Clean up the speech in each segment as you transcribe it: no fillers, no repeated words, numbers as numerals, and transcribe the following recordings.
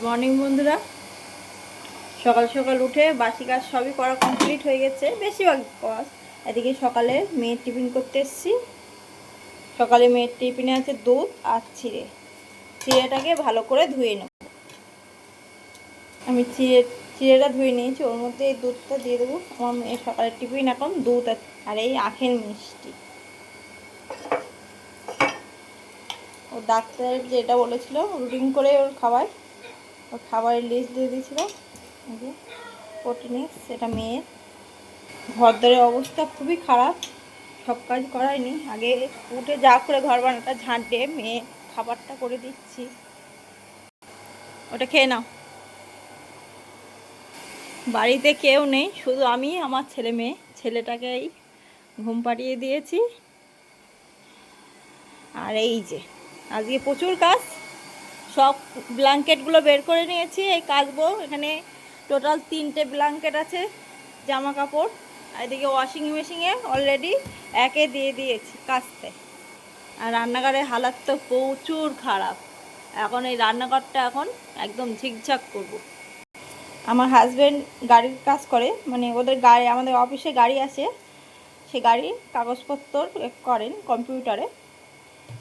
Morning বন্ধুরা, সকাল সকাল উঠে বাসি কাজ সবই করা কমপ্লিট হয়ে গেছে, বেশিরভাগ কাজ। এদিকে সকালে মেয়ের টিফিন করতে এসেছি। সকালে মেয়ের টিফিনে আছে দুধ আর চিড়েটাকে ভালো করে ধুয়ে নেব। আমি চিড়েটা ধুয়ে নিয়েছি, ওর মধ্যে এই দুধটা দিয়ে দেবো। আমার মেয়ের সকালের টিফিন এখন দুধ আর এই আখের মিষ্টি। ও ডাক্তার যেটা বলেছিল রুটিন করে ওর খাবারের লিস্ট দিয়ে দিয়েছিল। প্রোটিনে সেটা মেয়ের ঘরদোরের অবস্থা খুবই খারাপ, সব কাজ করায়নি। আগে উঠে যা করে ঘর বানাটা ঝাঁট দিয়ে মেয়ে খাবারটা করে দিচ্ছি, ওটা খেয়ে নাও। বাড়িতে কেউ নেই, শুধু আমি আমার ছেলে মেয়ে। ছেলেটাকেই ঘুম পাড়িয়ে দিয়েছি। আর এই যে আজকে প্রচুর কাজ, সব ব্ল্যাঙ্কেটগুলো বের করে নিয়েছি, এই কাচবো। এখানে টোটাল 3টে ব্ল্যাঙ্কেট আছে, জামা কাপড়। এদিকে ওয়াশিং মেশিনে অলরেডি একে দিয়ে দিয়েছি কাচতে। আর রান্নাঘরের হালাত তো প্রচুর খারাপ। এখন এই রান্নাঘরটা এখন একদম ঝিকঝাক করব। আমার হাজব্যান্ড গাড়ির কাজ করে, মানে ওদের গাড়ি, আমাদের অফিসে গাড়ি আছে, সে গাড়ির কাগজপত্র করেন কম্পিউটারে।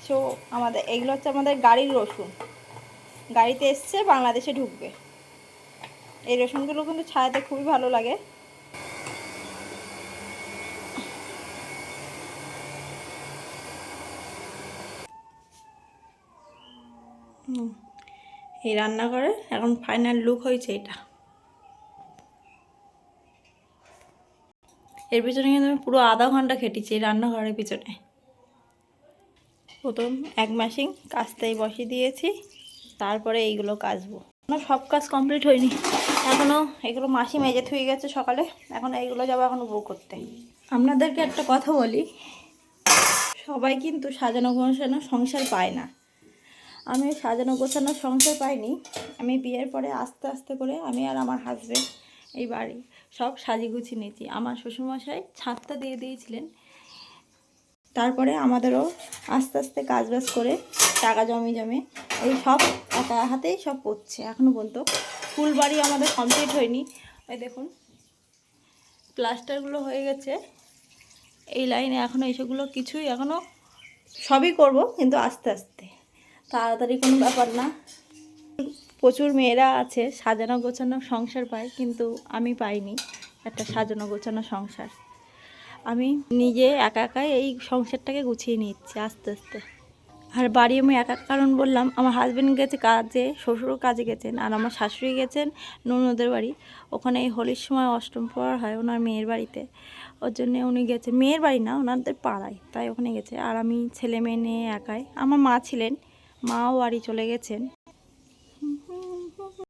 সো এগুলো হচ্ছে আমাদের গাড়ির রসুন, গাড়িতে এসছে, বাংলাদেশে ঢুকবে। এই রসুনগুলো কিন্তু ছায়াতে খুবই ভালো লাগে। এই রান্নাঘরে এখন ফাইনাল লুক হয়েছে এটা। এর পিছনে কিন্তু আমি পুরো আধা ঘন্টা খেটেছি এই রান্নাঘরের পিছনে। প্রথম এক মাসিং কাজটাই বসিয়ে দিয়েছি, তারপরে এইগুলো কাচবো। আমার সব কাজ কমপ্লিট হয়নি এখনও। এগুলো মাসি মেজে থুয়ে গেছে সকালে, এখন এইগুলো যাবো এখন বউ করতে। আপনাদেরকে একটা কথা বলি, সবাই কিন্তু সাজানো গোছানো সংসার পায় না। আমি সাজানো গোছানো সংসার পাইনি। আমি বিয়ের পরে আস্তে আস্তে করে আমি আর আমার হাজব্যান্ড এই বাড়ি সব সাজিয়ে গুছিয়ে নিয়েছি। আমার শ্বশুরমশাই ছাদটা দিয়ে দিয়েছিলেন, তারপরে আমাদেরও আস্তে আস্তে কাজবাজ করে টাকা জমে এই সব একা হাতেই সব করছে। এখনও পর্যন্ত ফুল বাড়ি আমাদের কমপ্লিট হয়নি। ওই দেখুন প্লাস্টারগুলো হয়ে গেছে এই লাইনে, এখনও এইসবগুলো কিছুই এখনও সবই করব, কিন্তু আস্তে আস্তে, তাড়াতাড়ি কোনো ব্যাপার না। প্রচুর মেয়েরা আছে সাজানো গোছানো সংসার পায়, কিন্তু আমি পাইনি একটা সাজানো গোছানো সংসার। আমি নিজে একা একাই এই সংসারটাকে গুছিয়ে নিচ্ছি আস্তে আস্তে। আর বাড়ি আমি একা, কারণ বললাম আমার হাজব্যান্ড গেছে কাজে, শ্বশুরও কাজে গেছেন, আর আমার শাশুড়ি গেছেন ননদের বাড়ি। ওখানে এই হোলির সময় অষ্টম প্রহর হয় ওনার মেয়ের বাড়িতে, ওর জন্য উনি গেছে। মেয়ের বাড়ি না, ওনাদের পাড়ায়, তাই ওখানে গেছে। আর আমি ছেলে মেয়ে নিয়ে একাই। আমার মা ছিলেন, মাও বাড়ি চলে গেছেন।